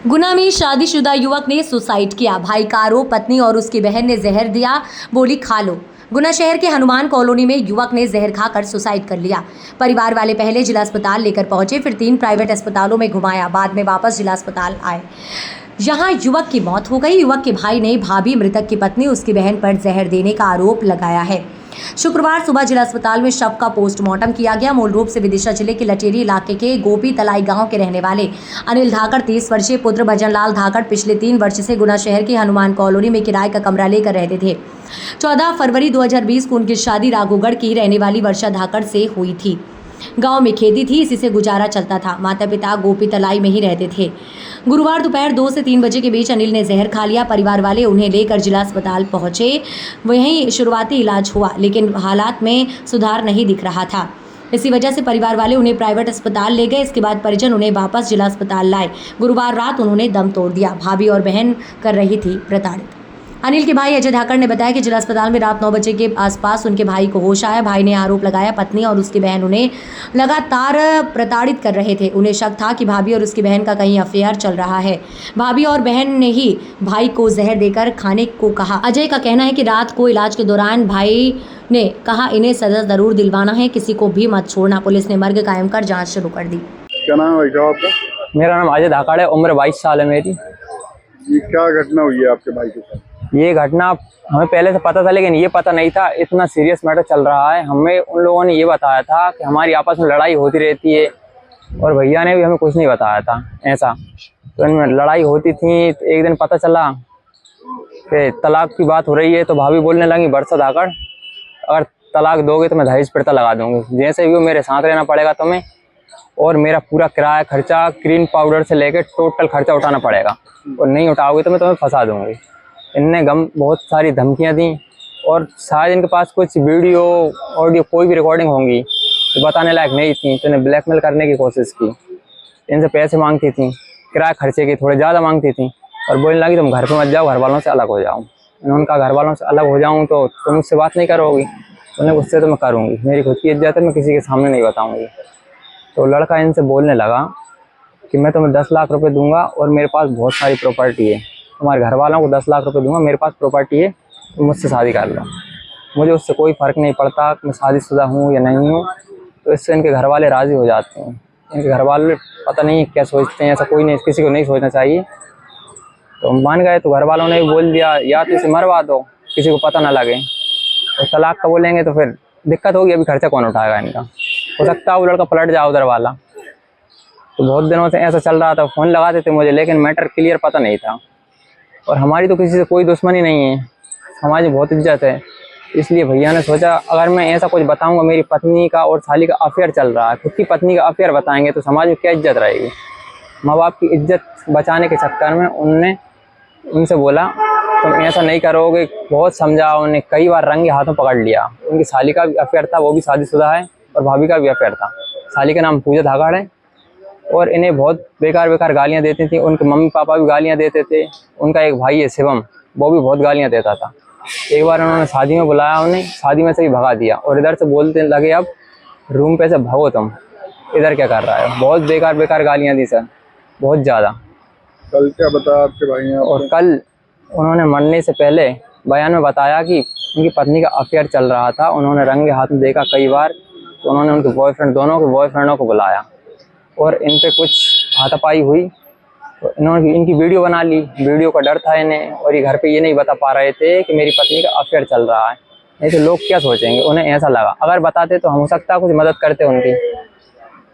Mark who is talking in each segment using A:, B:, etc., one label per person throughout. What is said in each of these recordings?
A: गुना में शादीशुदा युवक ने सुसाइड किया। भाई का आरोप, पत्नी और उसकी बहन ने जहर दिया, बोली खा लो। गुना शहर के हनुमान कॉलोनी में युवक ने जहर खाकर सुसाइड कर लिया। परिवार वाले पहले जिला अस्पताल लेकर पहुंचे, फिर 3 प्राइवेट अस्पतालों में घुमाया, बाद में वापस जिला अस्पताल आए। यहां युवक की मौत हो गई। युवक के भाई ने भाभी, मृतक की पत्नी, उसकी बहन पर जहर देने का आरोप लगाया है। शुक्रवार सुबह जिला अस्पताल में शव का पोस्टमार्टम किया गया। मूल रूप से विदिशा जिले के लटेरी इलाके के गोपी तलाई गांव के रहने वाले अनिल धाकड़ 30 वर्षीय पुत्र भजनलाल धाकड़ पिछले 3 वर्ष से गुना शहर की हनुमान कॉलोनी में किराए का कमरा लेकर रहते थे। 14 फरवरी 2020 को उनकी शादी राघोगढ़ की रहने वाली वर्षा धाकड़ से हुई थी। गांव में खेती थी, इसी से गुजारा चलता था। माता पिता गोपी तलाई में ही रहते थे। गुरुवार दोपहर 2 से 3 बजे के बीच अनिल ने जहर खा लिया। परिवार वाले उन्हें लेकर जिला अस्पताल पहुंचे। वहीं शुरुआती इलाज हुआ, लेकिन हालात में सुधार नहीं दिख रहा था। इसी वजह से परिवार वाले उन्हें प्राइवेट अस्पताल ले गए। इसके बाद परिजन उन्हें वापस जिला अस्पताल लाए। गुरुवार रात उन्होंने दम तोड़ दिया। भाभी और बहन कर रही थी प्रताड़ित। अनिल के भाई अजय धाकड़ ने बताया कि जिला अस्पताल में रात 9 बजे के आसपास उनके भाई को होश आया। भाई ने आरोप लगाया पत्नी और उसकी बहन उन्हें लगातार प्रताड़ित कर रहे थे। उन्हें शक था कि भाभी और उसकी बहन का कहीं अफेयर चल रहा है। भाभी और बहन ने ही भाई को जहर देकर खाने को कहा। अजय का कहना है कि रात को इलाज के दौरान भाई ने कहा इन्हें सजा जरूर दिलवाना है, किसी को भी मत छोड़ना। पुलिस ने मर्ग कायम कर जाँच शुरू कर दी।
B: क्या नाम है भाई आपका?
C: मेरा नाम अजय धाकड़ है, उम्र 22 साल है मेरी।
B: ये क्या घटना हुई है आपके भाई के साथ?
C: ये घटना हमें पहले से पता था, लेकिन ये पता नहीं था इतना सीरियस मैटर चल रहा है। हमें उन लोगों ने ये बताया था कि हमारी आपस में लड़ाई होती रहती है, और भैया ने भी हमें कुछ नहीं बताया था ऐसा। तो इनमें लड़ाई होती थी। तो एक दिन पता चला कि तलाक की बात हो रही है, तो भाभी बोलने लगी वर्षा धाकड़, अगर तलाक दोगे तो मैं दहेज पिड़ता लगा दूँगी। जैसे भी वो मेरे साथ रहना पड़ेगा तुम्हें, और मेरा पूरा किराया खर्चा, क्रीम पाउडर से लेकर टोटल खर्चा उठाना पड़ेगा, और नहीं उठाओगे तो मैं तुम्हें फंसा दूँगी। इनने बहुत सारी धमकियां दी, और शायद इनके पास कुछ वीडियो ऑडियो कोई भी रिकॉर्डिंग होंगी तो बताने लायक नहीं थी। तो इन्हें ब्लैकमेल करने की कोशिश की। इनसे पैसे मांगती थी, किराए खर्चे की थोड़े ज़्यादा मांगती थी, और बोलने लगी तुम घर पे मत जाओ, घर वालों से अलग हो जाओ। इन्होंने कहा घर वालों से अलग हो जाऊँ तो तुम मुझसे बात नहीं करोगी। उन्हें उससे तो मैं करूँगी, मेरी खुद की इज्जत है, मैं किसी के सामने नहीं बताऊँगी। तो लड़का इनसे बोलने लगा कि मैं तुम्हें 10 लाख रुपए दूंगा, और मेरे पास बहुत सारी प्रॉपर्टी है, तुम्हारे घर वालों को 10 लाख रुपए दूंगा, मेरे पास प्रॉपर्टी है, तुम मुझसे शादी कर लो। मुझे उससे कोई फ़र्क नहीं पड़ता कि मैं शादीशुदा हूँ या नहीं हूँ। तो इससे इनके घर वाले राज़ी हो जाते हैं। इनके घर वाले पता नहीं क्या सोचते हैं, ऐसा कोई नहीं, किसी को नहीं सोचना चाहिए। तो मान गए। तो घर वालों ने भी बोल दिया या तो इसे मरवा दो, किसी को पता ना लगे। और तलाक का बोलेंगे तो फिर दिक्कत होगी, अभी खर्चा कौन उठाएगा इनका। हो सकता है वो लड़का पलट जाए उधर वाला। तो बहुत दिनों से ऐसा चल रहा था। फ़ोन लगाते थे मुझे, लेकिन मैटर क्लियर पता नहीं था। और हमारी तो किसी से कोई दुश्मनी नहीं है, हमारी बहुत इज्जत है। इसलिए भैया ने सोचा अगर मैं ऐसा कुछ बताऊंगा, मेरी पत्नी का और साली का अफेयर चल रहा है, खुद की पत्नी का अफेयर बताएंगे तो समाज में क्या इज्जत रहेगी। माँ बाप की इज्जत बचाने के चक्कर में उनसे बोला तुम ऐसा नहीं करोगे। बहुत समझा, उन्हें कई बार रंगे हाथों पकड़ लिया। उनकी साली का भी अफेयर था, वो भी शादीशुदा है, और भाभी का भी अफेयर था। साली का नाम पूजा धाकड़ है, और इन्हें बहुत बेकार गालियां देती थी। उनके मम्मी पापा भी गालियां देते थे। उनका एक भाई है शिवम, वो भी बहुत गालियां देता था। एक बार उन्होंने शादी में बुलाया, उन्हें शादी में से भी भगा दिया, और इधर से बोलते लगे अब रूम पे से भागो, तुम इधर क्या कर रहा है। बहुत बेकार गालियां दी सर, बहुत ज़्यादा।
B: कल क्या बताया आपके भाई ने?
C: और कल उन्होंने मरने से पहले बयान में बताया कि उनकी पत्नी का अफेयर चल रहा था। उन्होंने रंगे हाथ में देखा कई बार। तो उन्होंने उनके बॉयफ्रेंड, दोनों के बॉयफ्रेंडों को बुलाया, और इन पे कुछ हाथापाई हुई। तो इन्होंने इनकी वीडियो बना ली। वीडियो का डर था इन्हें, और ये घर पे ये नहीं बता पा रहे थे कि मेरी पत्नी का अफेयर चल रहा है, नहीं तो लोग क्या सोचेंगे। उन्हें ऐसा लगा अगर बताते तो हो सकता कुछ मदद करते उनकी।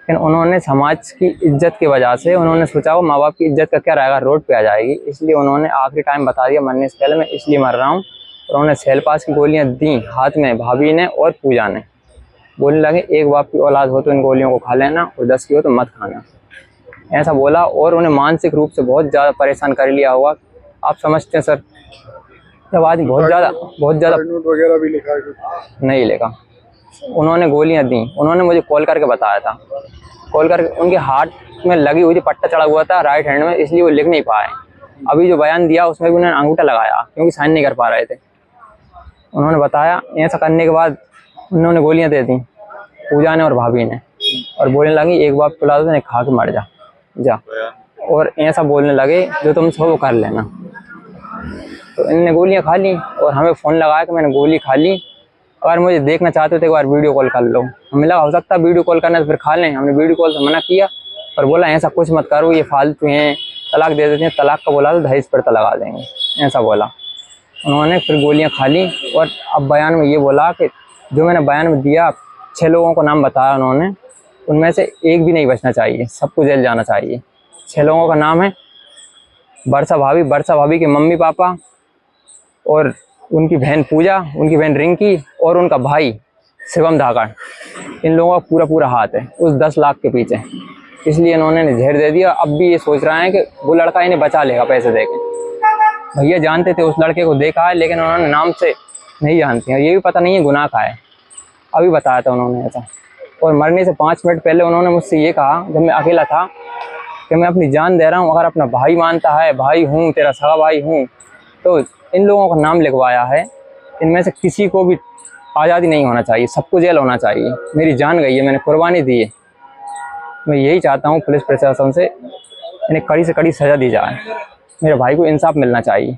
C: लेकिन उन्होंने समाज की इज्जत की वजह से उन्होंने सोचा वो माँ बाप की इज्जत का क्या रहेगा, रोड पे आ जाएगी। इसलिए उन्होंने आखिरी टाइम बता दिया मरने से पहले मैं इसलिए मर रहा हूँ। और उन्होंने सेलपास की गोलियाँ दी हाथ में, भाभी ने और पूजा ने। बोलने लगे एक बाप की औलाद हो तो इन गोलियों को खा लेना, और 10 की हो तो मत खाना, ऐसा बोला। और उन्हें मानसिक रूप से बहुत ज़्यादा परेशान कर लिया होगा। आप समझते हैं सर, जब आज बहुत ज़्यादा
B: नोट वगैरह भी लिखा है?
C: नहीं लिखा। उन्होंने गोलियां दी, उन्होंने मुझे कॉल करके बताया था। कॉल करके उनके हाथ में लगी हुई थी, पट्टा चढ़ा हुआ था राइट हैंड में, इसलिए वो लिख नहीं पाए। अभी जो बयान दिया उसमें भी उन्होंने अंगूठा लगाया, क्योंकि साइन नहीं कर पा रहे थे। उन्होंने बताया। ऐसा करने के बाद उन्होंने गोलियां दे दी पूजा ने और भाभी ने, और बोलने लगी एक बाप पिला दो, खा के मर जा। और ऐसा बोलने लगे जो तुम चाहो वो कर लेना। तो इनने गोलियां खा ली और हमें फ़ोन लगाया कि मैंने गोली खा ली, अगर मुझे देखना चाहते थे एक बार वीडियो कॉल कर लो। हमें लगा हो सकता है वीडियो कॉल करना तो फिर खा लें। हमने वीडियो कॉल से मना किया और बोला ऐसा कुछ मत करो, ये फालतू हैं, तलाक दे देते हैं। तलाक का बोला तो दहेज पर तलाक लगा देंगे, ऐसा बोला। उन्होंने फिर गोलियां खा ली और अब बयान में ये बोला कि जो मैंने बयान में दिया 6 लोगों को नाम बताया उन्होंने, उनमें से एक भी नहीं बचना चाहिए, सबको जेल जाना चाहिए। 6 लोगों का नाम है वर्षा भाभी के मम्मी पापा और उनकी बहन पूजा, उनकी बहन रिंकी और उनका भाई शिवम धाकड़। इन लोगों का पूरा हाथ है उस 10 लाख के पीछे, इसलिए इन्होंने जहर दे दिया। अब भी ये सोच रहे हैं कि वो लड़का इन्हें बचा लेगा पैसे देके। भैया जानते थे उस लड़के को देखा है, लेकिन उन्होंने नाम से नहीं जानते हैं, ये भी पता नहीं है गुनाह का है। अभी बताया था उन्होंने ऐसा। और मरने से 5 मिनट पहले उन्होंने मुझसे ये कहा जब मैं अकेला था कि मैं अपनी जान दे रहा हूँ, अगर अपना भाई मानता है, भाई हूँ, तेरा सगा भाई हूँ, तो इन लोगों का नाम लिखवाया है। इनमें से किसी को भी आज़ादी नहीं होना चाहिए, सबको जेल होना चाहिए। मेरी जान गई है, मैंने कुर्बानी दी है। मैं यही चाहता हूँ पुलिस प्रशासन से इन्हें कड़ी से कड़ी सज़ा दी जाए, मेरे भाई को इंसाफ मिलना चाहिए।